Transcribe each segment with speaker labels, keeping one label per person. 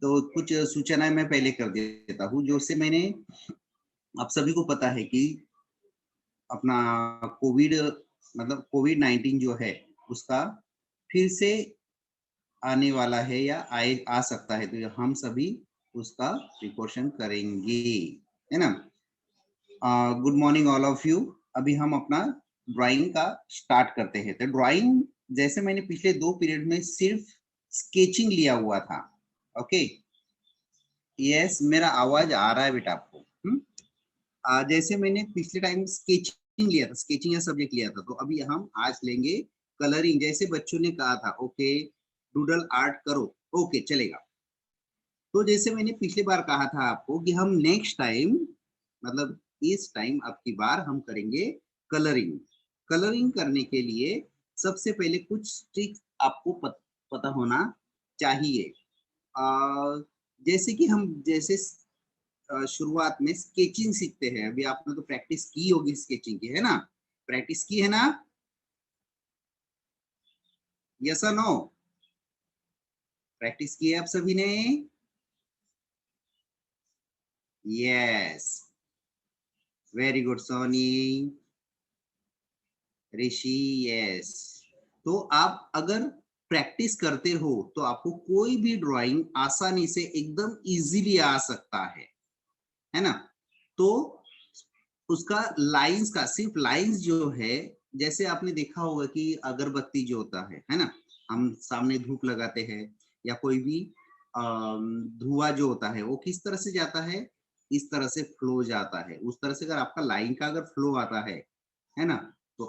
Speaker 1: तो कुछ सूचनाएं मैं पहले कर देता हूँ। जो से मैंने आप सभी को पता है कि अपना कोविड मतलब कोविड-19 जो है उसका फिर से आने वाला है या आए आ सकता है, तो हम सभी उसका प्रिकॉशन करेंगे, है ना? Good morning all of you. अभी हम अपना ड्राइंग का स्टार्ट करते हैं। तो ड्राइंग जैसे मैंने पिछले 2 पीरियड में सिर्फ स्केचिंग लिया हुआ था। ओके, यस, मेरा आवाज आ रहा है बेटा आपको? जैसे मैंने पिछले टाइम स्केचिंग लिया था, स्केचिंग या सब्जेक्ट लिया था, तो अभी हम आज लेंगे कलरिंग। जैसे बच्चों ने कहा था ओके डूडल आर्ट करो, ओके चलेगा। तो जैसे मैंने पिछली बार कहा था आपको कि हम नेक्स्ट टाइम मतलब इस टाइम अब की बार हम करेंगे कलरिंग। कलरिंग करने के लिए सबसे पहले कुछ ट्रिक्स आपको पता होना चाहिए। जैसे कि हम जैसे शुरुआत में स्केचिंग सीखते हैं। अभी आपने तो प्रैक्टिस की होगी स्केचिंग की, है ना? प्रैक्टिस की है ना? यस और नो? प्रैक्टिस की है आप सभी ने? यस, वेरी गुड सोनी, ऋषि, यस। तो आप अगर प्रैक्टिस करते हो तो आपको कोई भी ड्राइंग आसानी से एकदम इजीली आ सकता है ना? तो उसका लाइंस का सिर्फ लाइंस जो है, जैसे आपने देखा होगा कि अगरबत्ती जो होता है ना? हम सामने धूप लगाते हैं या कोई भी धुआं जो होता है वो किस तरह से जाता है? इस तरह से फ्लो जाता है। उस तरह से अगर आपका लाइन का अगर फ्लो आता है ना? तो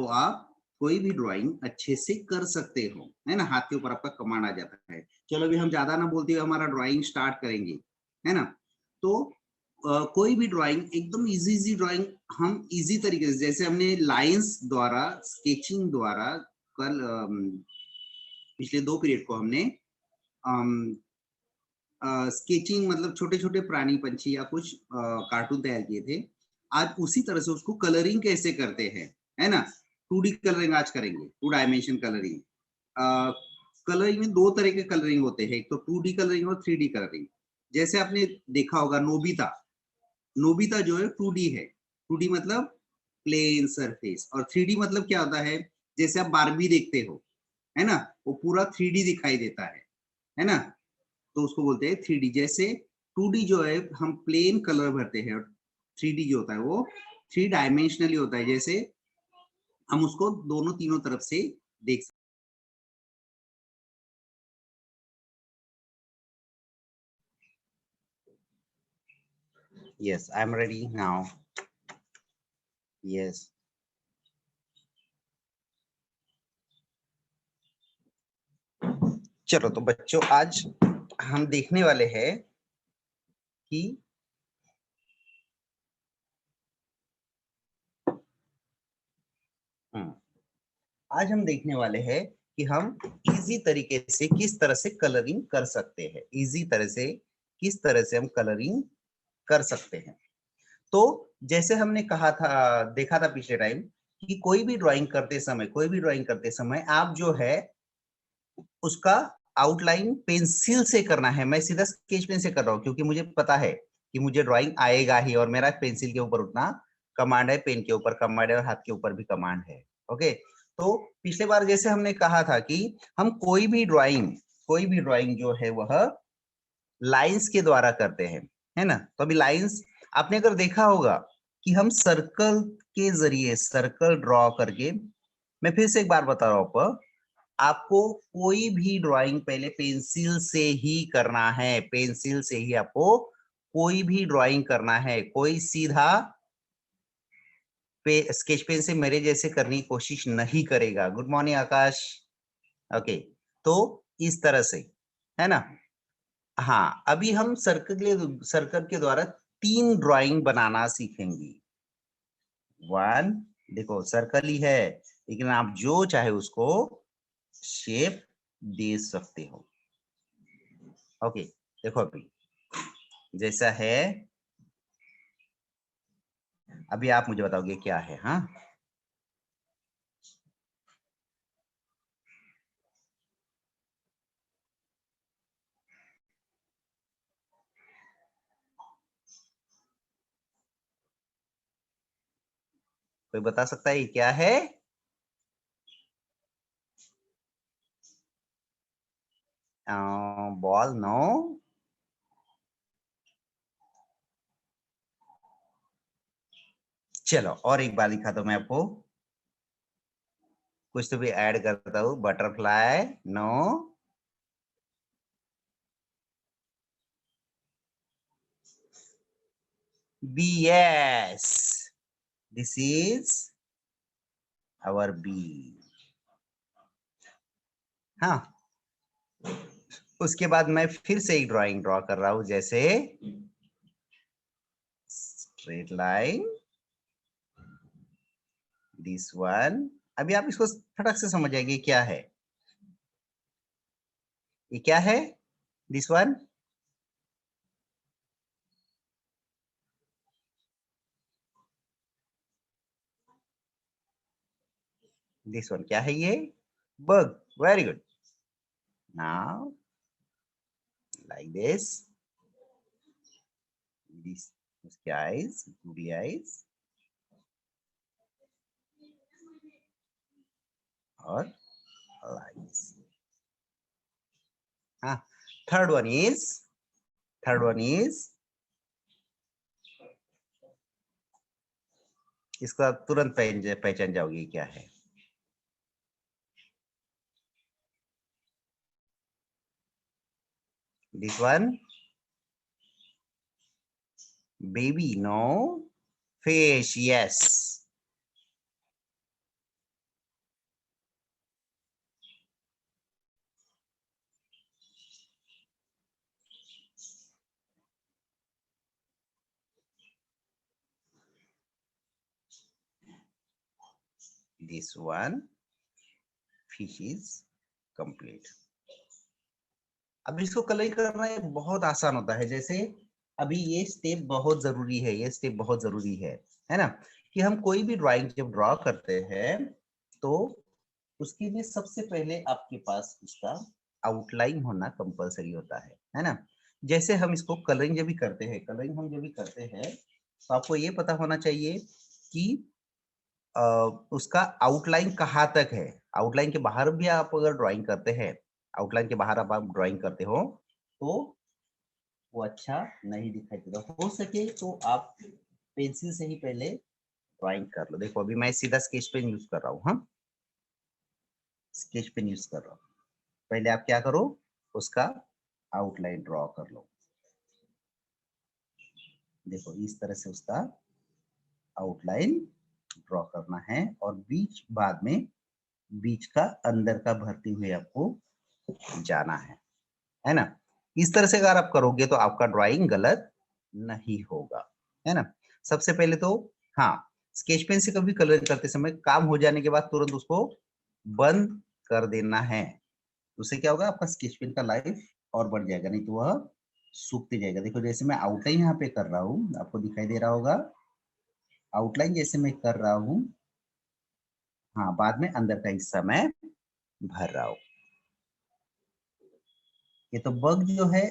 Speaker 1: आप कोई भी ड्राइंग अच्छे से कर सकते हो, है ना? हाथ के ऊपर आपका कमांड आ जाता है। चलो अभी हम ज्यादा ना बोलते हुए हमारा ड्राइंग स्टार्ट करेंगे, है ना? तो कोई भी ड्राइंग एकदम इजी ड्राइंग हम इजी तरीके से, जैसे हमने लाइंस द्वारा स्केचिंग द्वारा कल पिछले 2 पीरियड को हमने स्केचिंग मतलब छोटे-छोटे प्राणी, पंछी या कुछ कार्टून तैयार किए थे। आज उसी तरह से उसको कलरिंग कैसे करते हैं, है ना? 2D कलरिंग आज करेंगे, 2 डायमेंशन कलरिंग। अ, कलरिंग में 2 तरह के कलरिंग होते हैं, एक तो 2D कलरिंग और 3D कलरिंग। जैसे आपने देखा होगा नोबिता, नोबिता जो है 2D है। 2D मतलब प्लेन सरफेस, और 3D मतलब क्या होता है? जैसे आप बारबी देखते हो, है ना? वो पूरा 3D दिखाई देता है ना? तो उसको बोलते हैं 3D। जैसे 2D जो है हम प्लेन कलर भरते हैं, और 3D जो होता है वो 3 डायमेंशनली होता है। जैसे हम उसको दोनों तीनों तरफ से देख सकते हैं। Yes, I am ready now. Yes, चलो तो बच्चों आज हम देखने वाले हैं कि आज हम देखने वाले हैं कि हम इजी तरीके से किस तरह से कलरिंग कर सकते हैं। इजी तरह से किस तरह से हम कलरिंग कर सकते हैं। तो जैसे हमने कहा था, देखा था पिछले टाइम कि कोई भी ड्राइंग करते समय आप जो है उसका आउटलाइन पेंसिल से करना है। मैं सीधा स्केच पेन से कर रहा हूं क्योंकि मुझे पता है कि मुझे ड्राइंग आएगा ही, और मेरा पेंसिल के ऊपर उतना कमांड है, पेन के ऊपर कमांड है, और हाथ के ऊपर भी कमांड है। ओके, तो पिछले बार जैसे हमने कहा था कि हम कोई भी ड्राइंग जो है वह लाइंस के द्वारा करते हैं, है ना? तो अभी लाइंस आपने अगर देखा होगा कि हम सर्कल के जरिए सर्कल ड्रॉ करके, मैं फिर से एक बार बता रहा हूं आपको कोई भी ड्राइंग पहले पेंसिल से ही करना है। पेंसिल से ही आपको कोई भी ड्राइंग करना है। कोई सीधा स्केच पेन से मेरे जैसे करने की कोशिश नहीं करेगा। गुड मॉर्निंग आकाश। ओके, तो इस तरह से, है ना? हाँ, अभी हम सर्कल के द्वारा 3 ड्राइंग बनाना सीखेंगे। 1, देखो सर्कल ही है, लेकिन आप जो चाहे उसको शेप दे सकते हो। ओके, देखो अभी जैसा है, अभी आप मुझे बताओगे क्या है। हाँ, कोई बता सकता है ये क्या है? बॉल? नो। चलो और एक बार दिखा दो मैं आपको, कुछ तो भी ऐड करता हूँ। Butterfly? No. Bee? Yes, this is our bee. हाँ, उसके बाद मैं फिर से एक ड्राइंग ड्रॉ कर रहा हूं, जैसे स्ट्रेट लाइन, दिस वन। अभी आप इसको फटक से समझ जाएंगे क्या है। ये क्या है? This one? दिस वन क्या है ये? Bug. Very good. Now like this, उसके आईज, गुडी आईज, और लाइस। हाँ, third one is, third one is, इसको आप तुरंत पहचान जाओगे क्या है। This one? Baby? No. Fish? Yes. This one, fish is complete. अब इसको कलर करना ये बहुत आसान होता है। जैसे अभी ये स्टेप बहुत जरूरी है, ये स्टेप बहुत जरूरी है ना, कि हम कोई भी ड्राइंग जब ड्रॉ करते हैं तो उसके लिए सबसे पहले आपके पास इसका आउटलाइन होना कंपलसरी होता है ना। जैसे हम इसको कलरिंग जब भी करते हैं, कलरिंग हम जब भी करते हैं तो आपको ये पता होना चाहिए कि अ, उसका आउटलाइन कहाँ तक है। आउटलाइन के बाहर भी आप अगर ड्राइंग करते हैं, आउटलाइन के बाहर आप ड्राइंग करते हो तो वो अच्छा नहीं दिखाई देता। हो सके तो आप पेंसिल से ही पहले ड्राइंग कर लो। देखो अभी मैं सीधा स्केच पेन यूज कर रहा हूँ। हाँ, स्केच पेन यूज कर रहा हूँ। पहले आप क्या करो, उसका आउटलाइन ड्रॉ कर लो। देखो इस तरह से उसका आउटलाइन ड्रॉ करना है, और बीच बाद में बीच का अंदर का भरते हुए आपको जाना है ना। इस तरह से अगर आप करोगे तो आपका ड्राइंग गलत नहीं होगा, है ना। सबसे पहले तो हाँ, स्केच पेन से कभी कलर करते समय काम हो जाने के बाद तुरंत उसको बंद कर देना है। उससे क्या होगा, आपका स्केच पेन का लाइफ और बढ़ जाएगा, नहीं तो वह सूखते जाएगा। देखो जैसे मैं आउटलाइन यहाँ पे कर रहा हूँ, आपको दिखाई दे रहा होगा, आउटलाइन जैसे मैं कर रहा हूँ, हाँ, बाद में अंदर का हिस्सा मैं भर रहा हूँ। ये तो बग जो है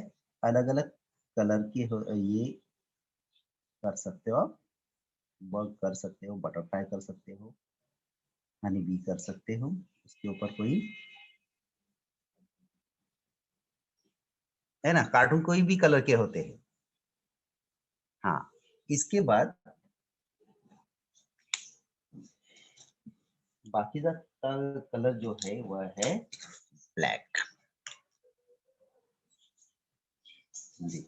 Speaker 1: अलग अलग कलर के ये कर सकते हो आप। बग कर सकते हो, बटरफ्लाई कर सकते हो, हनी बी कर सकते हो, उसके ऊपर कोई, है ना, कार्टून कोई भी कलर के होते हैं। हाँ, इसके बाद बाकी का कलर जो है वह है ब्लैक। जी,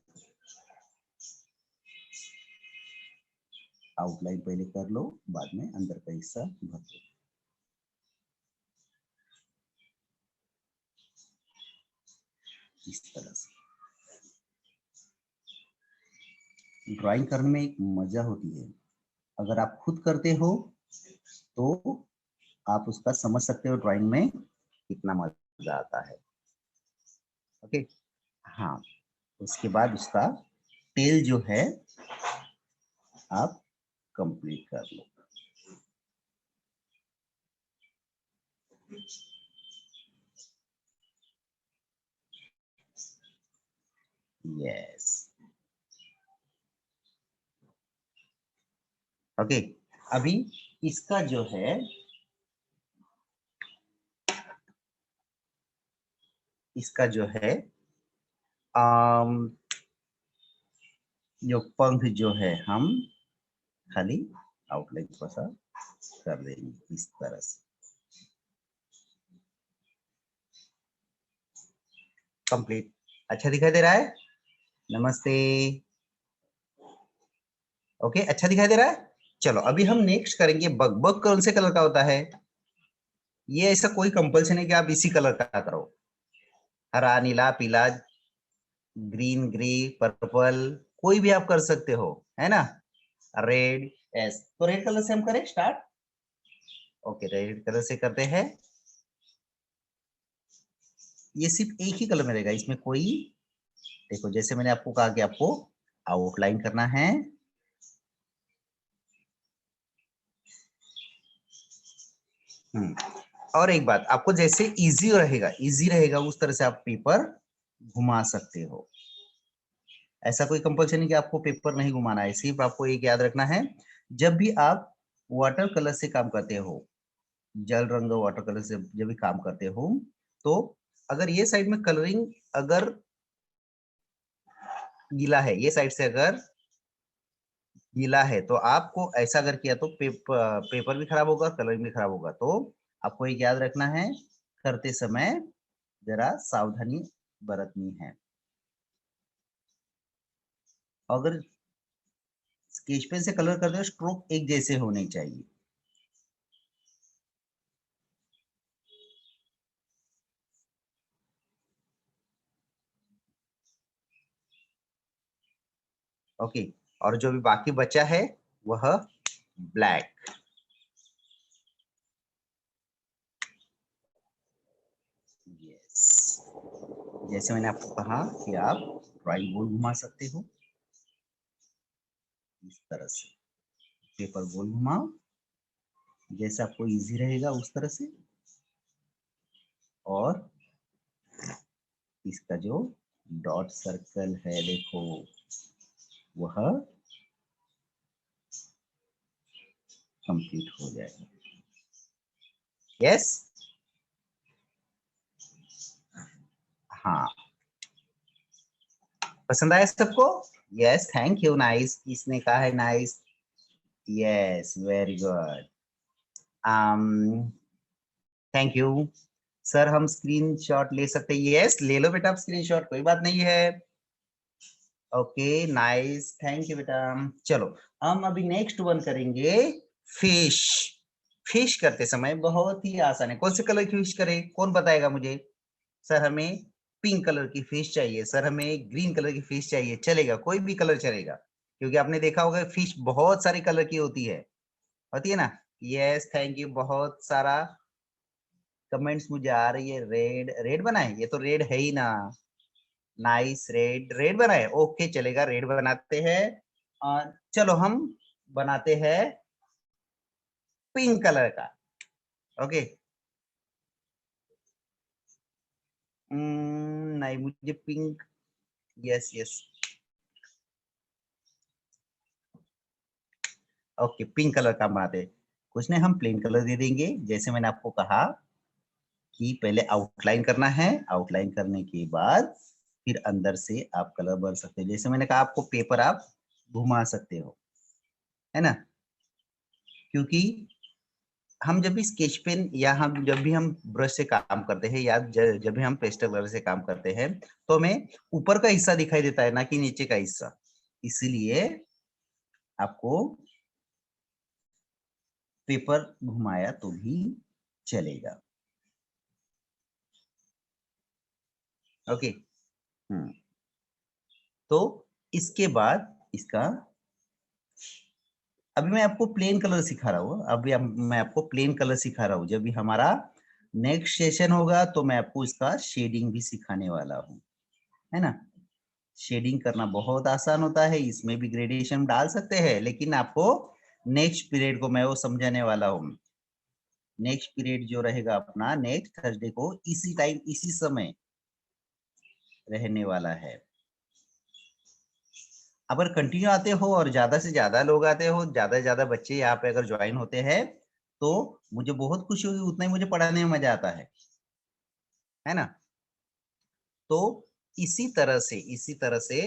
Speaker 1: आउटलाइन पहले कर लो, बाद में अंदर का हिस्सा भर दो। इस तरह से ड्राइंग करने में एक मजा होती है। अगर आप खुद करते हो तो आप उसका समझ सकते हो ड्राइंग में कितना मजा आता है। ओके, हाँ, उसके बाद उसका टेल जो है आप कंप्लीट कर लो। Yes, okay. अभी इसका जो है जो पंख जो है हम खाली आउटलाइन थोड़ा सा कर देंगे इस तरह से। कंप्लीट। अच्छा दिखाई दे रहा है? नमस्ते। ओके, अच्छा दिखाई दे रहा है। चलो अभी हम नेक्स्ट करेंगे बग। बग कौन से कलर का होता है? ये ऐसा कोई कंपल्सन है कि आप इसी कलर का करो। हरा, नीला, पीला, ग्रीन, ग्रे, पर्पल, कोई भी आप कर सकते हो, है ना। रेड, यस, तो रेड कलर से हम करें स्टार्ट। ओके, रेड कलर से करते हैं। ये सिर्फ एक ही कलर में रहेगा, इसमें कोई, देखो जैसे मैंने आपको कहा कि आपको आउटलाइन करना है। और एक बात, आपको जैसे इजी रहेगा उस तरह से आप पेपर घुमा सकते हो। ऐसा कोई कंपल्सन नहीं कि आपको पेपर नहीं घुमाना है, सिर्फ आपको एक याद रखना है, जब भी आप वाटर कलर से काम करते हो, जल रंग वाटर कलर से जब भी काम करते हो, तो अगर ये साइड में कलरिंग अगर गीला है, ये साइड से अगर गीला है, तो आपको ऐसा अगर किया तो पेपर भी खराब होगा, कलरिंग भी खराब होगा। तो आपको एक याद रखना है, करते समय जरा सावधानी बरतनी है। अगर स्केच पेन से कलर करते हो, स्ट्रोक एक जैसे होने चाहिए। ओके, और जो भी बाकी बचा है वह ब्लैक। यस, जैसे मैंने आपको कहा कि आप ड्राइंग बोर्ड घुमा सकते हो इस तरह से, पेपर गोल घुमाओ जैसे आपको इजी रहेगा उस तरह से, और इसका जो डॉट सर्कल है देखो, वह कंप्लीट हो जाएगा। यस, हाँ, पसंद आया सबको? Yes, thank you, nice. किसने कहा है nice? Yes, very good, thank you. Sir हम स्क्रीनशॉट ले सकते हैं? यस, ले लो बेटा आप स्क्रीनशॉट, कोई बात नहीं है। ओके, नाइस, थैंक यू बेटा। चलो हम अभी नेक्स्ट वन करेंगे, फिश। फिश करते समय बहुत ही आसान है। कौन से कलर की फिश करें, कौन बताएगा मुझे? सर हमें पिंक कलर की फिश चाहिए, सर हमें ग्रीन कलर की फिश चाहिए। चलेगा, कोई भी कलर चलेगा, क्योंकि आपने देखा होगा फिश बहुत सारे कलर की होती है ना। यस, थैंक यू, बहुत सारा कमेंट्स मुझे आ रही है। रेड, रेड बनाए, ये तो रेड है ही ना। नाइस, रेड, रेड बनाए, ओके चलेगा, रेड बनाते हैं। चलो हम बनाते हैं पिंक कलर का। ओके, नहीं मुझे pink, yes yes, okay pink colour का बनाते हैं। कुछ नहीं, हम प्लेन कलर दे देंगे, जैसे मैंने आपको कहा कि पहले आउटलाइन करना है, आउटलाइन करने के बाद फिर अंदर से आप कलर भर सकते हैं। जैसे मैंने कहा आपको पेपर आप घुमा सकते हो, है ना, क्योंकि हम जब भी स्केच पेन या हम जब भी हम ब्रश से काम करते हैं, या जब भी हम पेस्टल कलर से काम करते हैं, तो हमें ऊपर का हिस्सा दिखाई देता है, ना कि नीचे का हिस्सा। इसीलिए आपको पेपर घुमाया तो भी चलेगा। ओके, तो इसके बाद इसका, अभी मैं आपको प्लेन कलर सिखा रहा हूँ, मैं आपको प्लेन कलर सिखा रहा हूँ। जब भी हमारा नेक्स्ट सेशन होगा तो मैं आपको इसका शेडिंग भी सिखाने वाला हूँ, है ना। शेडिंग करना बहुत आसान होता है, इसमें भी ग्रेडेशन डाल सकते हैं, लेकिन आपको नेक्स्ट पीरियड को मैं वो समझाने वाला हूँ। नेक्स्ट पीरियड जो रहेगा अपना नेक्स्ट थर्सडे को, इसी टाइम इसी समय रहने वाला है। अगर कंटिन्यू आते हो और ज्यादा से ज्यादा लोग आते हो, ज्यादा से ज्यादा बच्चे यहाँ पे अगर ज्वाइन होते हैं, तो मुझे बहुत खुशी होगी, उतना ही मुझे पढ़ाने में मजा आता है ना। तो इसी तरह से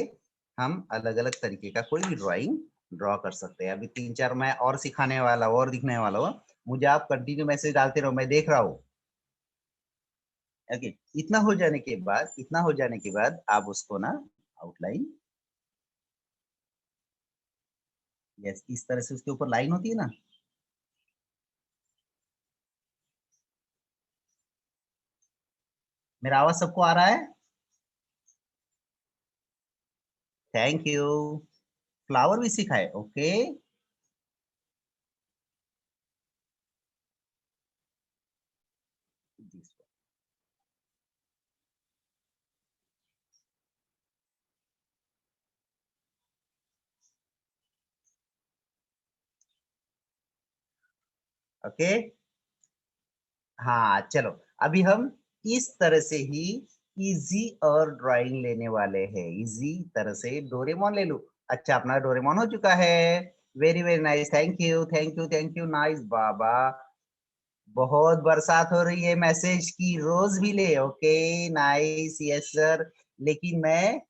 Speaker 1: हम अलग अलग तरीके का कोई भी ड्राइंग ड्रॉ कर सकते हैं। अभी 3-4 मैं और सिखाने वाला हूँ और दिखने वाला हूँ, मुझे आप कंटिन्यू मैसेज डालते रहो, मैं देख रहा हूँ। ओके, इतना हो जाने के बाद आप उसको ना आउटलाइन, यस, इस तरह से उसके ऊपर लाइन होती है ना, मेरा आवाज सबको आ रहा है? Thank you. फ्लावर भी सिखाए, ओके। ओके, हाँ चलो, अभी हम इस तरह से ही इजी और ड्राइंग लेने वाले हैं। इजी तरह से डोरेमोन ले लूं। अच्छा, अपना डोरेमोन हो चुका है। Very very nice, thank you thank you thank you, nice बाबा। बहुत बरसात हो रही है मैसेज की, रोज भी ले, ओके, नाइस, यस सर। लेकिन मैं,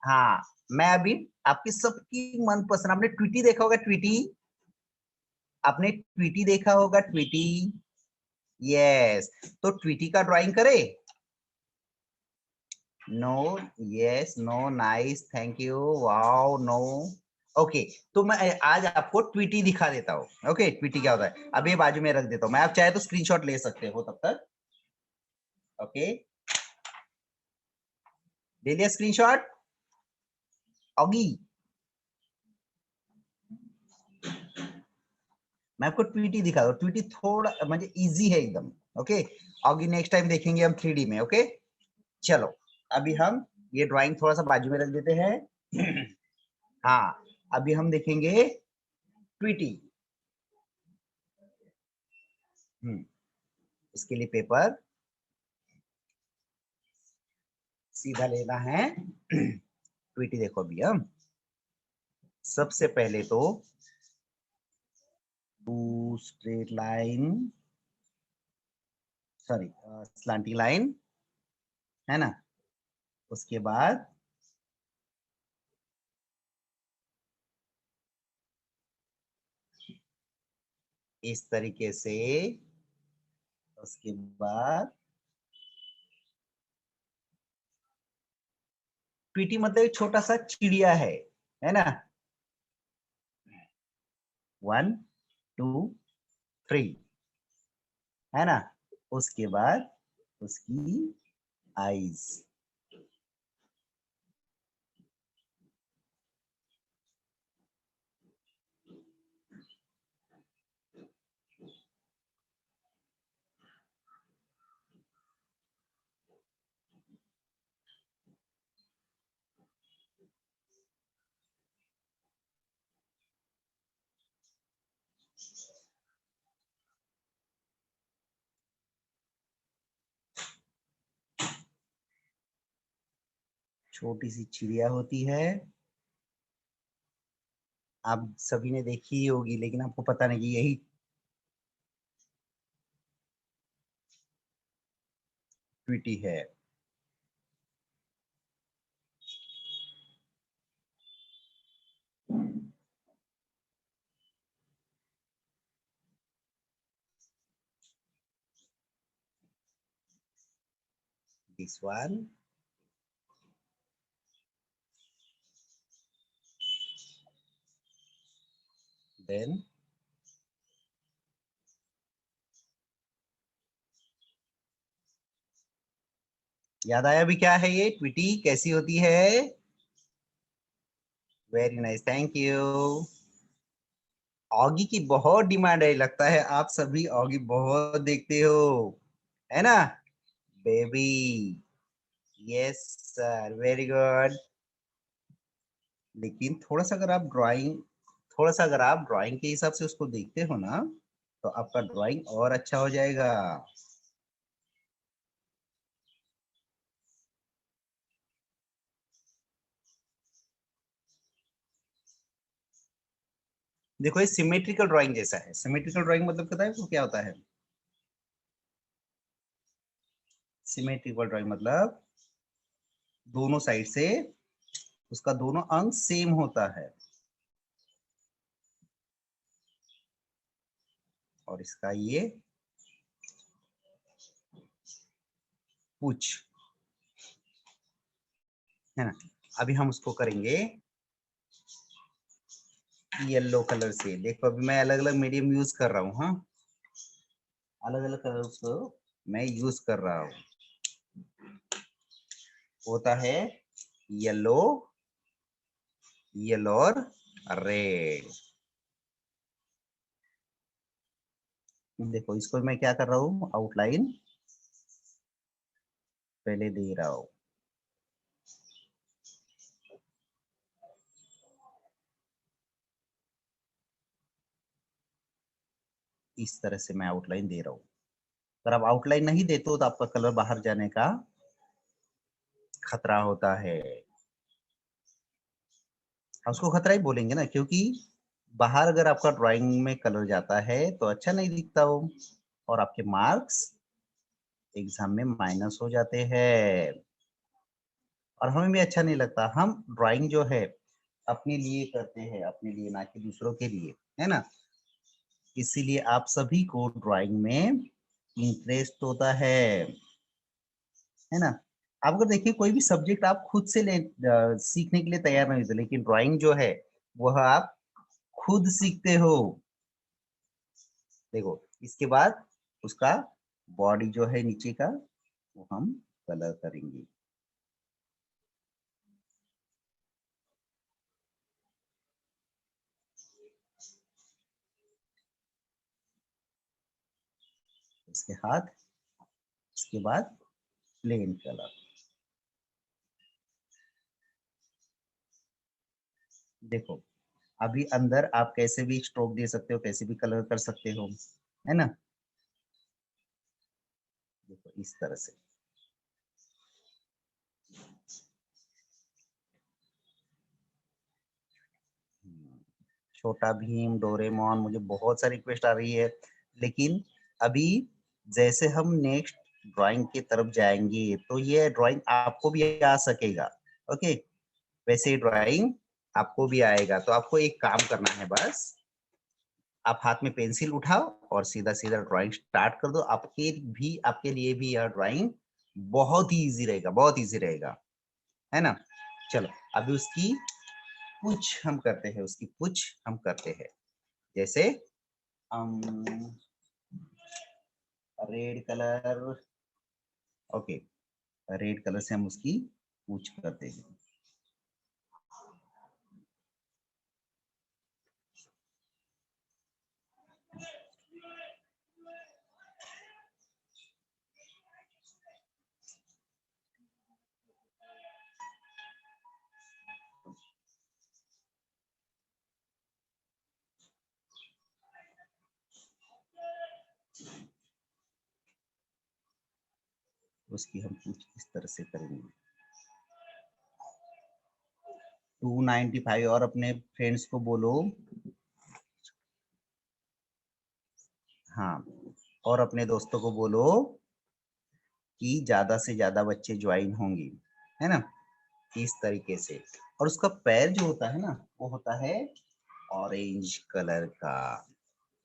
Speaker 1: हाँ, मैं अभी आपकी सबकी मनपसंद, आपने ट्वीटी देखा होगा, ट्वीटी, आपने ट्वीटी देखा होगा, ट्वीटी, यस, तो ट्वीटी का ड्राइंग करे। No, yes, no, nice, thank you, wow, no, okay. तो मैं आज आपको ट्वीटी दिखा देता हूँ। ओके, ट्वीटी क्या होता है, अभी बाजू में रख देता हूँ मैं, आप चाहे तो स्क्रीनशॉट ले सकते हो तब तक। ओके, ले लिया स्क्रीनशॉट, ऑगी। मैं आपको ट्वीटी दिखा दूँ, ट्वीटी थोड़ा मतलब इजी है एकदम। ओके, ऑगी नेक्स्ट टाइम देखेंगे हम 3D में। ओके, चलो, अभी हम ये ड्राइंग थोड़ा सा बाजू में रख देते हैं। हाँ, अभी हम देखेंगे ट्वीटी। इसके लिए पेपर सीधा लेना है। ट्वीटी देखो, अभी हम सबसे पहले तो two straight line, sorry, slanting line, है ना। उसके बाद इस तरीके से, उसके बाद ट्वीटी मतलब एक छोटा सा चिड़िया है ना। 1 2 3, है ना। उसके बाद उसकी आईज, छोटी सी चिड़िया होती है, आप सभी ने देखी ही होगी, लेकिन आपको पता नहीं कि यही ट्वीटी है। दिस वन, देन याद आया भी, क्या है ये ट्वीटी, कैसी होती है? Very nice, thank you. Oggy की बहुत डिमांड है, लगता है आप सभी ऑगी बहुत देखते हो, है ना baby. Yes sir, very good. लेकिन थोड़ा सा अगर आप ड्राइंग के हिसाब से उसको देखते हो ना, तो आपका ड्राइंग और अच्छा हो जाएगा। देखो ये सिमेट्रिकल ड्राइंग जैसा है। सिमेट्रिकल ड्राइंग मतलब पता है वो क्या होता है? सिमेट्रिकल ड्राइंग मतलब दोनों साइड से उसका दोनों अंग सेम होता है और इसका ये पूछ है ना। अभी हम उसको करेंगे येलो कलर से। देखो अभी मैं अलग अलग मीडियम यूज कर रहा हूँ। हाँ, अलग अलग कलर को मैं यूज कर रहा हूँ। होता है येलो, येलो और रेड। देखो इसको मैं क्या कर रहा हूँ, आउटलाइन पहले दे रहा हूँ। इस तरह से मैं आउटलाइन दे रहा हूँ। अगर आप आउटलाइन नहीं देते हो तो आपका कलर बाहर जाने का खतरा होता है। उसको खतरा ही बोलेंगे ना, क्योंकि बाहर अगर आपका ड्राइंग में कलर जाता है तो अच्छा नहीं दिखता हो और आपके मार्क्स एग्जाम में माइनस हो जाते हैं और हमें भी अच्छा नहीं लगता। हम ड्राइंग जो है अपने लिए करते हैं, अपने लिए, ना कि दूसरों के लिए, है ना। इसीलिए आप सभी को ड्राइंग में इंटरेस्ट होता है ना। आप अगर देखिए कोई भी सब्जेक्ट आप खुद से सीखने के लिए तैयार नहीं होते, लेकिन ड्राइंग जो है वह आप खुद सीखते हो। देखो इसके बाद उसका बॉडी जो है नीचे का वो हम कलर करेंगे। इसके हाथ, इसके बाद प्लेन कलर। देखो अभी अंदर आप कैसे भी स्ट्रोक दे सकते हो, कैसे भी कलर कर सकते हो, है ना। देखो इस तरह से। छोटा भीम, डोरेमोन, मुझे बहुत सारी रिक्वेस्ट आ रही है, लेकिन अभी जैसे हम नेक्स्ट ड्राइंग की तरफ जाएंगे तो ये ड्राइंग आपको भी आ सकेगा। ओके, वैसे ड्राइंग आपको भी आएगा। तो आपको एक काम करना है, बस आप हाथ में पेंसिल उठाओ और सीधा सीधा ड्राइंग स्टार्ट कर दो। आपके लिए भी यह ड्राइंग बहुत ही इजी रहेगा, बहुत इजी रहेगा, है ना। चलो अभी उसकी पूछ हम करते हैं, उसकी पूछ हम करते हैं। जैसे red colour, okay, red colour से हम उसकी पूछ करते हैं। उसकी हम पूछ इस तरह से करेंगे। 295 और अपने फ्रेंड्स को बोलो। हाँ, और अपने दोस्तों को बोलो कि ज्यादा से ज्यादा बच्चे ज्वाइन होंगे, है ना, इस तरीके से। और उसका पैर जो होता है ना वो होता है ऑरेंज कलर का।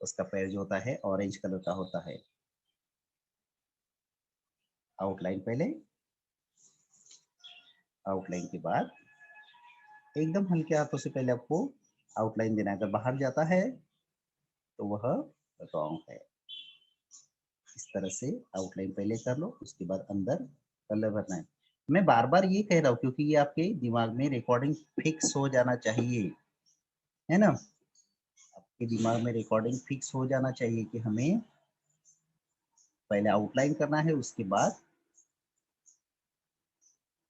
Speaker 1: उसका पैर जो होता है ऑरेंज कलर का होता है। आउटलाइन पहले, आउटलाइन के बाद एकदम हल्के हाथों से पहले आपको आउटलाइन देना है। अगर बाहर जाता है तो वह रॉन्ग है। इस तरह से आउटलाइन पहले कर लो, उसके बाद अंदर कलर भरना है। मैं बार बार ये कह रहा हूँ क्योंकि ये आपके दिमाग में रिकॉर्डिंग फिक्स हो जाना चाहिए, है ना। आपके दिमाग में रिकॉर्डिंग फिक्स हो जाना चाहिए कि हमें पहले आउटलाइन करना है, उसके बाद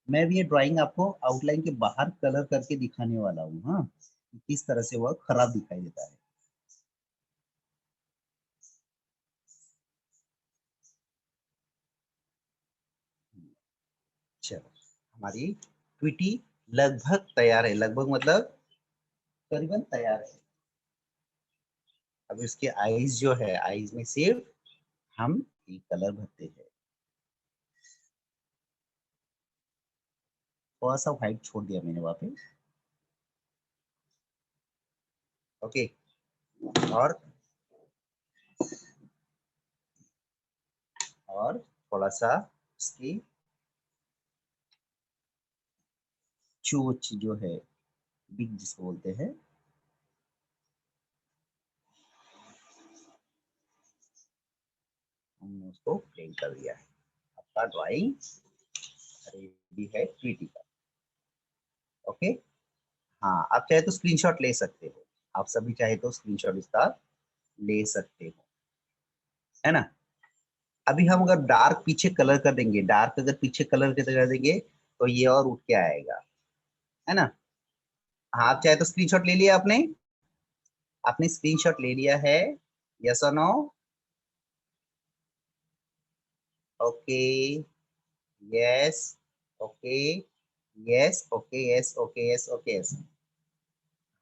Speaker 1: मैं भी ये ड्राइंग आपको आउटलाइन के बाहर कलर करके दिखाने वाला हूँ। हाँ, किस तरह से वह खराब दिखाई देता है। चलो हमारी ट्वीटी लगभग तैयार है। लगभग मतलब करीबन तैयार है। अब इसके आईज जो है, आईज में सिर्फ हम एक कलर भरते हैं, थोड़ा सा व्हाइट छोड़ दिया मैंने वहां पे। ओके, और थोड़ा सा इसकी चोंच जो है, बिग जिसको बोलते हैं, हमने उसको प्लेन कर दिया है। आपका ड्राइंग रेडी है ट्वीटी का। ओके, हाँ, आप चाहे तो स्क्रीनशॉट ले सकते हो, आप सभी चाहे तो स्क्रीनशॉट इसका ले सकते हो, है ना। अभी हम अगर डार्क पीछे कलर कर देंगे, डार्क अगर पीछे कलर कर देंगे तो ये और उठ के आएगा, है ना। हाँ, आप चाहे तो स्क्रीनशॉट ले लिया आपने, आपने स्क्रीनशॉट ले लिया है, यस और no? Okay, yes, okay, yes, okay, yes, okay, yes, okay, yes.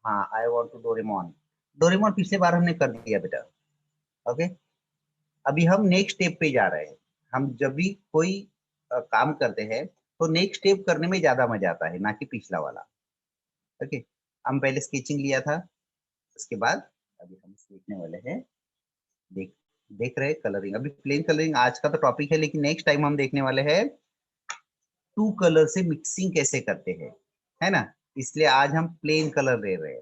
Speaker 1: हाँ, I want to Doraemon. Doraemon पिछले बार हमने कर दिया बेटा। ओके, अभी हम नेक्स्ट स्टेप पे जा रहे हैं। हम जब भी कोई काम करते हैं तो नेक्स्ट स्टेप करने में ज्यादा मजा आता है, ना कि पिछला वाला। ओके, हम पहले स्केचिंग लिया था, उसके बाद अभी हम सीखने वाले हैं, देख देख रहे हैं कलरिंग। अभी प्लेन कलरिंग आज का तो टॉपिक है, लेकिन नेक्स्ट टाइम हम देखने वाले हैं टू कलर से मिक्सिंग कैसे करते हैं, है ना। इसलिए आज हम प्लेन कलर ले रहे हैं।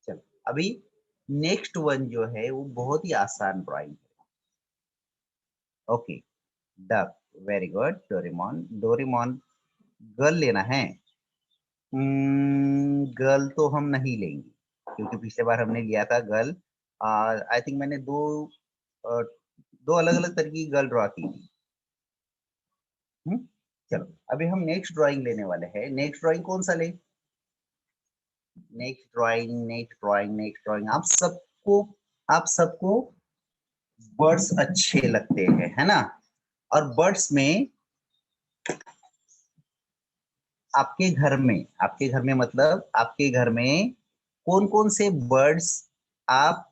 Speaker 1: चलो, अभी नेक्स्ट वन जो है वो बहुत ही आसान ड्राइंग है। Okay, duck, very good. Doraemon, Doraemon girl लेना है। गर्ल तो हम नहीं लेंगे, क्योंकि पिछले बार हमने लिया था गर्ल। आई थिंक मैंने अ, दो अलग अलग तरह की गर्ल ड्रॉ की थी। हम्म, चलो, अभी हम नेक्स्ट ड्राइंग लेने वाले हैं। नेक्स्ट ड्राइंग कौन सा ले? Next drawing, next drawing, next drawing, आप सबको बर्ड्स अच्छे लगते हैं, है ना। और बर्ड्स में आपके घर में मतलब आपके घर में कौन कौन से बर्ड्स आप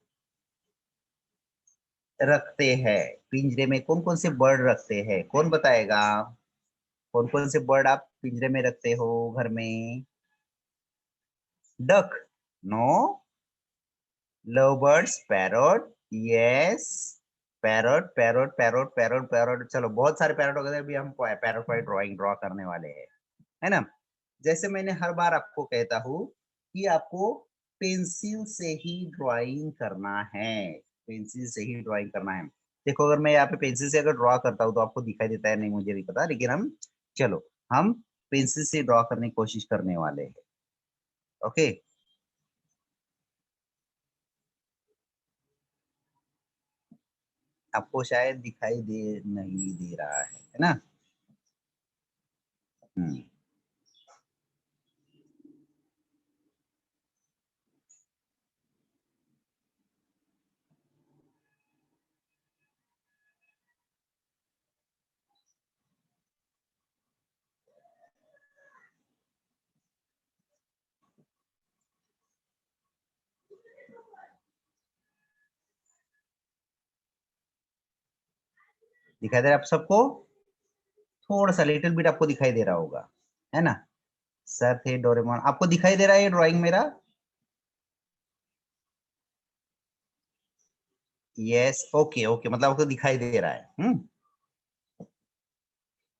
Speaker 1: रखते हैं? पिंजरे में कौन कौन से बर्ड रखते हैं, कौन बताएगा? कौन कौन से बर्ड आप पिंजरे में रखते हो घर में? Duck? No. Love birds? Parrot? Yes. Parrot, parrot, parrot, parrot, parrot, चलो बहुत सारे पैरट हो गए, अभी हम पैरट पर ड्राइंग ड्रॉ करने वाले हैं, है ना। जैसे मैंने हर बार आपको कहता हूँ कि आपको पेंसिल से ही ड्राइंग करना है, पेंसिल से ही ड्राइंग करना है। देखो, अगर मैं यहाँ पे पेंसिल से अगर ड्रॉ करता हूँ तो आपको दिखाई देता है नहीं, मुझे नहीं पता, लेकिन हम पेंसिल से ड्रॉ करने की कोशिश करने वाले हैं। ओके, आपको शायद दिखाई दे नहीं दे रहा है ना। हम्म, दिखाई दे रहा है आप सबको? थोड़ा सा लिटिल बिट आपको दिखाई दे रहा होगा, है ना। सर थे डोरेमोन, आपको दिखाई दे रहा है ये ड्राइंग मेरा? यस, ओके, ओके, मतलब आपको दिखाई दे रहा है।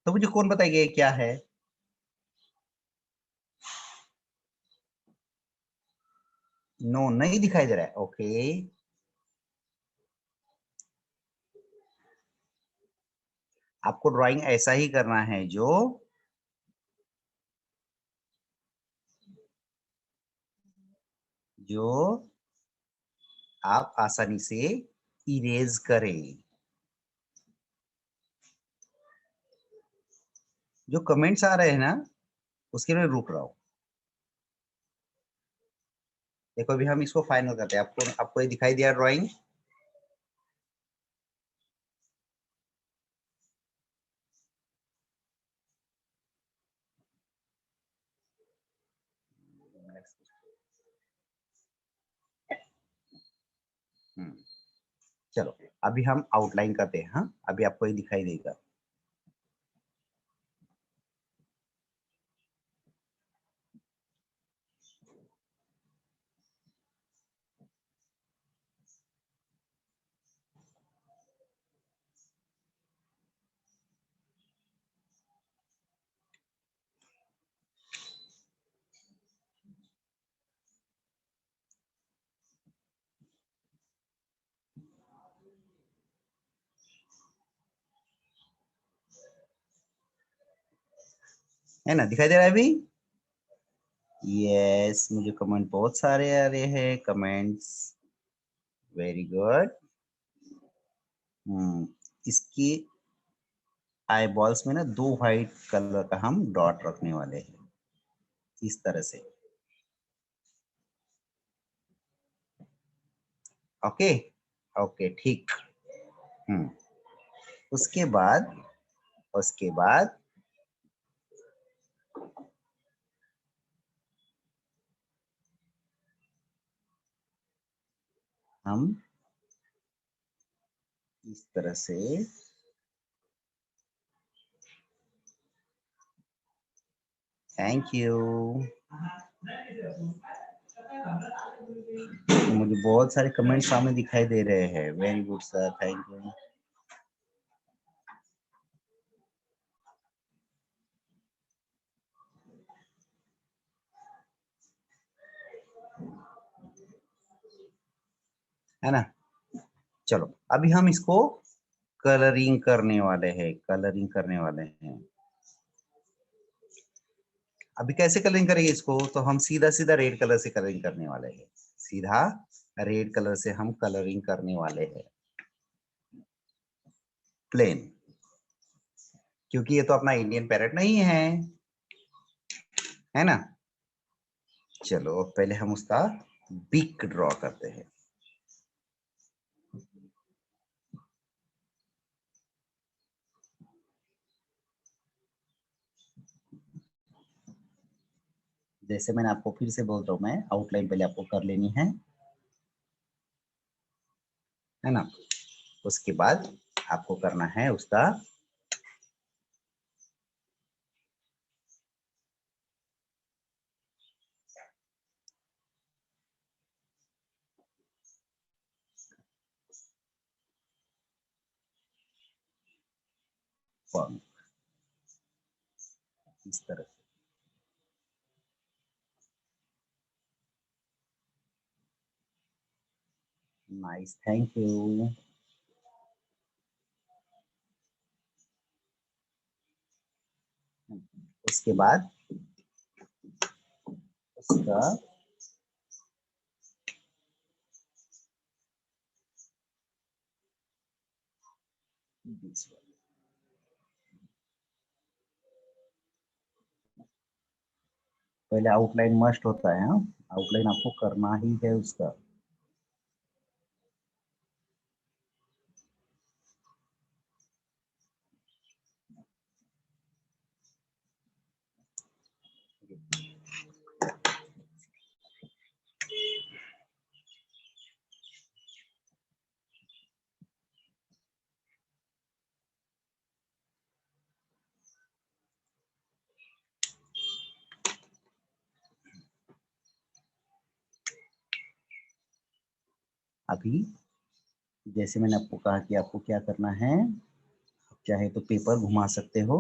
Speaker 1: तो मुझे कौन बताएगा ये क्या है? नो, नहीं दिखाई दे रहा है। ओके, आपको ड्राइंग ऐसा ही करना है जो आप आसानी से इरेज करें। जो कमेंट्स आ रहे हैं ना, उसके लिए रुक रहा हूं। देखो, अभी हम इसको फाइनल करते हैं। आपको आपको ये दिखाई दिया ड्राइंग? चलो अभी हम आउटलाइन करते हैं। हाँ, अभी आपको ये दिखाई देगा। है ना, दिखाई दे रहा है अभी? यस, मुझे कमेंट बहुत सारे आ रहे हैं, कमेंट्स। Very good. इसकी आई बॉल्स में ना 2 व्हाइट कलर का हम डॉट रखने वाले हैं, इस तरह से। ओके ओके, ठीक। हम्म उसके बाद उसके बाद हम इस तरह से थैंक यू। मुझे बहुत सारे कमेंट सामने दिखाई दे रहे हैं। Very good sir, thank you. है ना। चलो अभी हम इसको कलरिंग करने वाले हैं, कलरिंग करने वाले हैं। अभी कैसे कलरिंग करेंगे इसको? तो हम सीधा सीधा रेड कलर से कलरिंग करने वाले हैं। सीधा रेड कलर से हम कलरिंग करने वाले हैं, प्लेन। क्योंकि ये तो अपना इंडियन पैरेट नहीं है ना। चलो पहले हम उसका बिग ड्रॉ करते हैं। जैसे मैंने आपको फिर से बोल रहा हूं, मैं आउटलाइन पहले आपको कर लेनी है ना। उसके बाद आपको करना है उसका फॉर्म, इस तरह से। Nice, thank you. उसके बाद उसका पहले आउटलाइन मस्ट होता है। हाँ, आउटलाइन आपको करना ही है उसका। अभी जैसे मैंने आपको कहा कि आपको क्या करना है, चाहे तो पेपर घुमा सकते हो,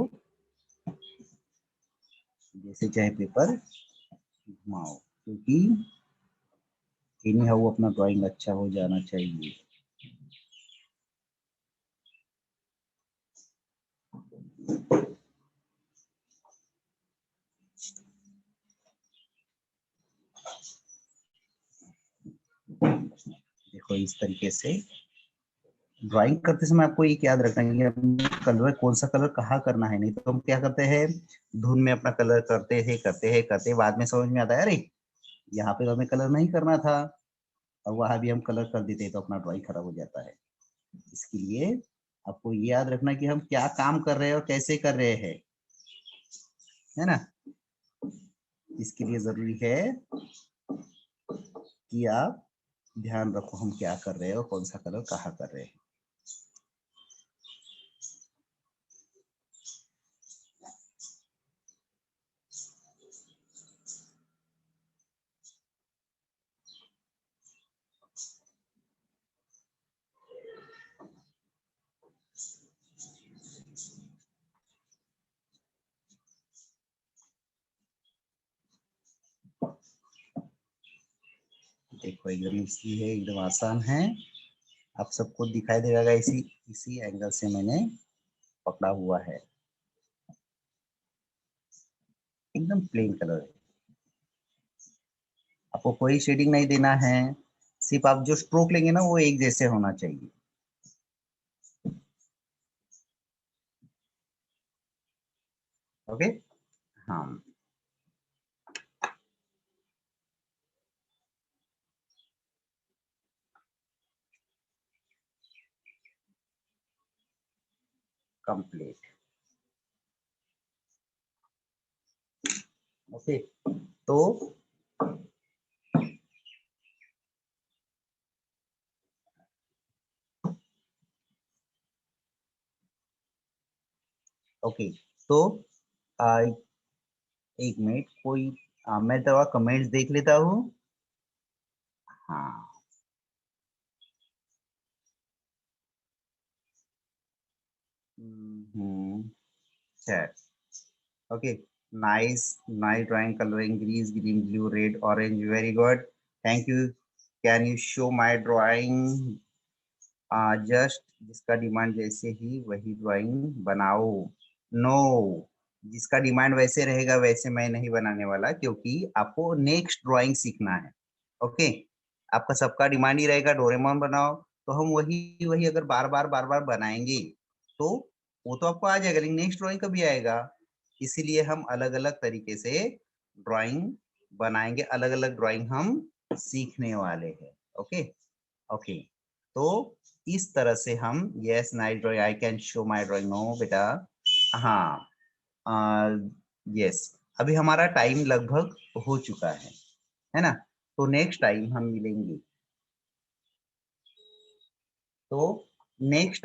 Speaker 1: जैसे चाहे पेपर घुमाओ, क्योंकि एनी हाउ अपना ड्राइंग अच्छा हो जाना चाहिए। देखो इस तरीके से ड्राइंग करते समय आपको एक याद रखना है कि कलर, कौन सा कलर कहाँ करना है। नहीं तो हम क्या करते हैं, धुन में अपना कलर करते हैं बाद में समझ में आता है, अरे यहाँ पे तो हमें कलर नहीं करना था, और वहां भी हम कलर कर देते हैं, तो अपना ड्राइंग खराब हो जाता है। इसके लिए आपको ये याद रखना कि हम क्या काम कर रहे हैं और कैसे कर रहे हैं, है ना। इसके लिए जरूरी है कि आप ध्यान रखो हम क्या कर रहे हैं और कौन सा कलर कहाँ कर रहे हैं। देखो एकदम इजी है, एकदम आसान है, आप सबको दिखाई देगा। इसी इसी एंगल से मैंने पकड़ा हुआ है, एकदम प्लेन कलर है, आपको कोई शेडिंग नहीं देना है, सिर्फ आप जो स्ट्रोक लेंगे ना वो एक जैसे होना चाहिए। ओके, हाँ कंप्लीट। ओके, तो ओके, तो आ, एक मिनट, कोई मैं तो कमेंट्स देख लेता हूँ। हाँ, chat, okay, nice, nice drawing, colouring green blue red orange, very good, thank you. Can you show my drawing, just जिसका डिमांड जैसे ही वही ड्राइंग बनाओ। नो, जिसका डिमांड वैसे रहेगा वैसे मैं नहीं बनाने वाला, क्योंकि आपको नेक्स्ट ड्राइंग सीखना है। ओके, आपका सबका डिमांड ही रहेगा डोरेमोन बनाओ, तो हम वही वही अगर बार बार बनाएंगे तो वो तो आपको आ जाएगा, लेकिन नेक्स्ट ड्राइंग कभी आएगा। इसीलिए हम अलग अलग तरीके से ड्राइंग बनाएंगे, अलग अलग ड्राइंग हम सीखने वाले हैं। ओके, ओके, तो इस तरह से हम, yes nice drawing, I can show my drawing, no बेटा, हाँ, यस, अभी हमारा टाइम लगभग हो चुका है ना, तो नेक्स्ट टाइम हम मिलेंगे, तो नेक्स्ट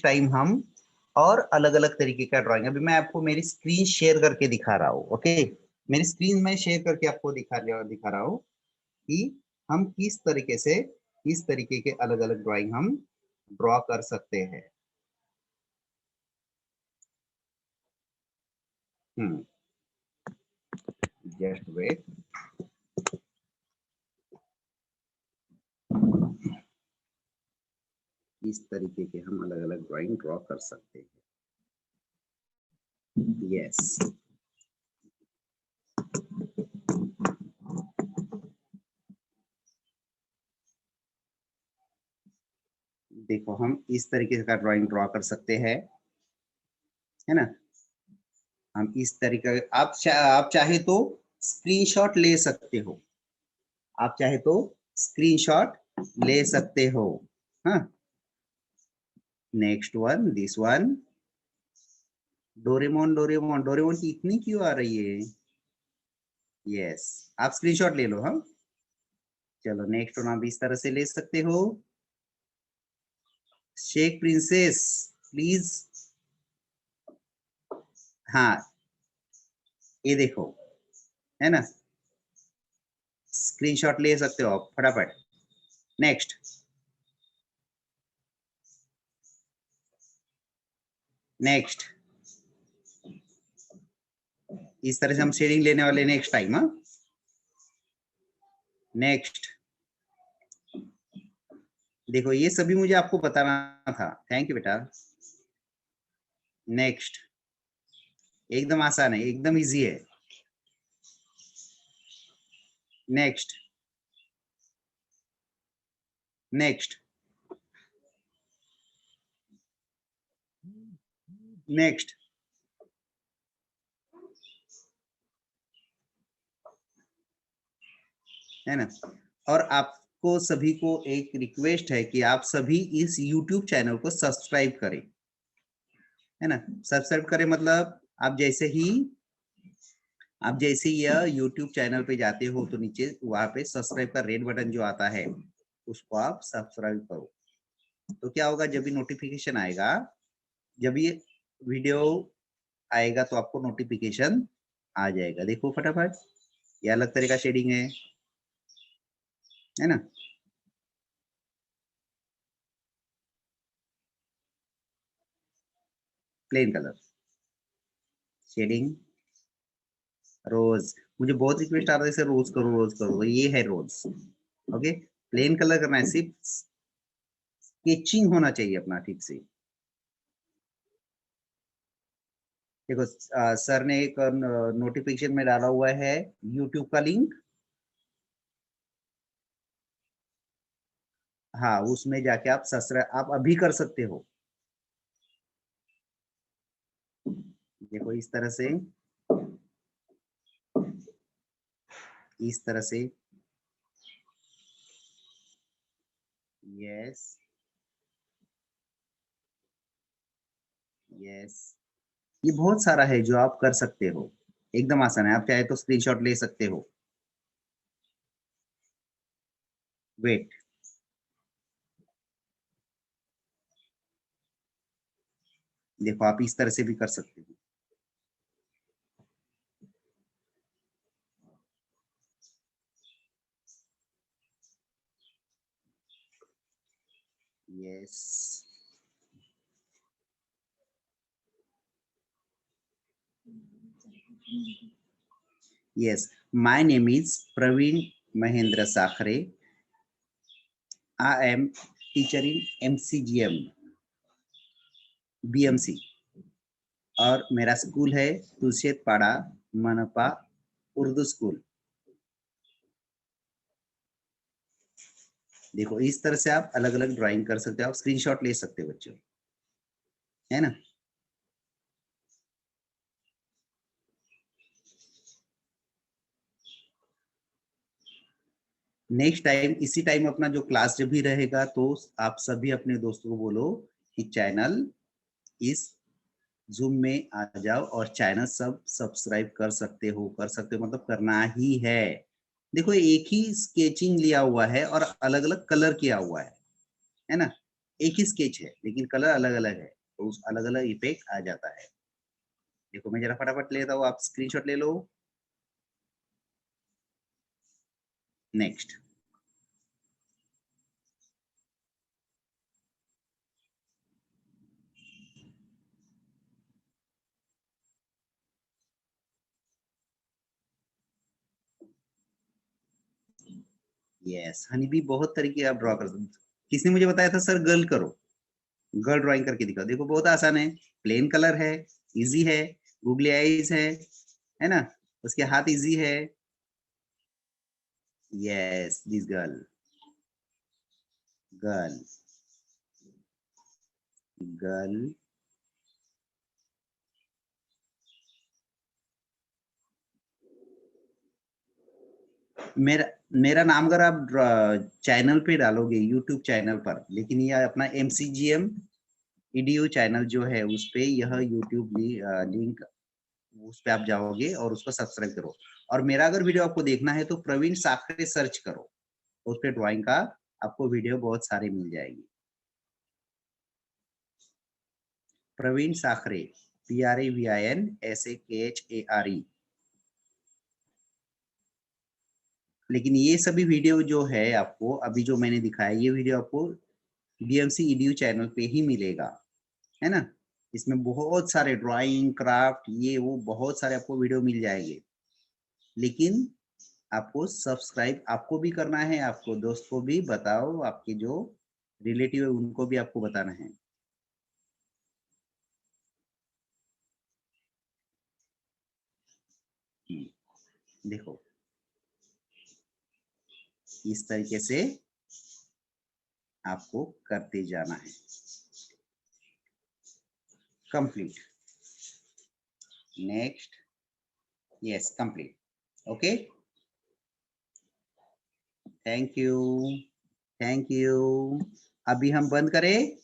Speaker 1: टाइम हम और अलग अलग तरीके का ड्राइंग, अभी मैं आपको मेरी स्क्रीन शेयर करके दिखा रहा हूँ। ओके, मेरी स्क्रीन में शेयर करके आपको दिखा रहा हूँ कि हम किस तरीके के अलग अलग ड्राइंग हम ड्रॉ कर सकते हैं। जस्ट वेट, इस तरीके के हम अलग अलग ड्राइंग ड्रॉ कर सकते हैं। यस, देखो हम इस तरीके का ड्राइंग ड्रॉ कर सकते हैं, है ना, हम इस तरीके, आप चाहे तो स्क्रीनशॉट ले सकते हो, आप चाहे तो स्क्रीनशॉट ले सकते हो। हाँ, next one, this one, Doraemon Doraemon Doraemon की इतनी क्यों आ रही है। यस, आप स्क्रीनशॉट ले लो। हाँ, चलो नेक्स्ट वन आप इस तरह से ले सकते हो, शेख प्रिंसेस प्लीज। हाँ, ये देखो, है ना, स्क्रीनशॉट ले सकते हो आप फटाफट। नेक्स्ट, नेक्स्ट, इस तरह से हम शेडिंग लेने वाले नेक्स्ट टाइम। हाँ, नेक्स्ट, देखो ये सभी मुझे आपको बताना था, थैंक यू बेटा। नेक्स्ट, एकदम आसान है, एकदम इजी है। नेक्स्ट, नेक्स्ट, नेक्स्ट, है ना, और आपको सभी को एक रिक्वेस्ट है कि आप सभी इस YouTube चैनल को सब्सक्राइब करें, है ना, सब्सक्राइब करें मतलब आप जैसे ही आप जैसे यह यूट्यूब चैनल पे जाते हो तो नीचे वहां पे सब्सक्राइब का रेड बटन जो आता है उसको आप सब्सक्राइब करो। तो क्या होगा, जब भी नोटिफिकेशन आएगा, जब ये वीडियो आएगा तो आपको नोटिफिकेशन आ जाएगा। देखो फटाफट, ये अलग तरह का शेडिंग है ना। प्लेन कलर शेडिंग रोज। मुझे बहुत रिक्वेस्ट आ रहा है, रोज करो रोज करो, तो ये है रोज। ओके, प्लेन कलर करना है, सिर्फ स्केचिंग होना चाहिए अपना ठीक से। देखो सर ने एक नोटिफिकेशन में डाला हुआ है यूट्यूब का लिंक। हाँ, उसमें जाके आप सब्सक्राइब आप अभी कर सकते हो। देखो इस तरह से, इस तरह से। यस यस, ये बहुत सारा है जो आप कर सकते हो, एकदम आसान है। आप चाहे तो स्क्रीनशॉट ले सकते हो। वेट, देखो आप इस तरह से भी कर सकते हो। Yes yes, my name is Praveen Mahendra Sakhare. I am teacher in MCGM BMC, और मेरा स्कूल है तुलसीत पाड़ा मनपा उर्दू स्कूल। देखो इस तरह से आप अलग अलग ड्राइंग कर सकते हो, आप स्क्रीनशॉट ले सकते हो बच्चों, है ना। नेक्स्ट टाइम इसी टाइम अपना जो क्लास जब भी रहेगा तो आप सभी अपने दोस्तों को बोलो कि चैनल इस जूम में आ जाओ, और चैनल सब सब्सक्राइब कर सकते हो मतलब करना ही है। देखो एक ही स्केचिंग लिया हुआ है और अलग अलग कलर किया हुआ है ना। एक ही स्केच है लेकिन कलर अलग अलग है, तो उस अलग अलग इफेक्ट आ जाता है। देखो मैं जरा फटाफट लेता हूँ, आप स्क्रीनशॉट ले लो। नेक्स्ट, यस, हनी भी बहुत तरीके आप ड्रॉ कर सकते हो। किसने मुझे बताया था सर गर्ल करो, गर्ल ड्राइंग करके दिखाओ। देखो बहुत आसान है, प्लेन कलर है, इजी है, गूगली आईज है ना, उसके हाथ इजी है। Yes, this girl, girl, girl. मेरा मेरा नाम अगर आप चैनल पे डालोगे यूट्यूब चैनल पर, लेकिन ये अपना MCGM EDU चैनल जो है उस पे यह यूट्यूब लिंक, उस पे आप जाओगे और उसको सब्सक्राइब करो। और मेरा अगर वीडियो आपको देखना है तो प्रवीण साखरे सर्च करो, उस पे ड्राइंग का आपको वीडियो बहुत सारे मिल जाएगी। प्रवीण साखरे, PRAVINSAKHARE। लेकिन ये सभी वीडियो जो है आपको अभी जो मैंने दिखाया, ये वीडियो आपको BMC EDU चैनल पे ही मिलेगा, है ना। इसमें बहुत सारे ड्राइंग क्राफ्ट ये वो बहुत सारे आपको वीडियो मिल जाएंगे। लेकिन आपको सब्सक्राइब आपको भी करना है, आपको दोस्त को भी बताओ, आपके जो रिलेटिव है उनको भी आपको बताना है। देखो इस तरीके से आपको करते जाना है। Complete, next, yes complete. Okay, thank you, thank you. अभी हम बंद करें।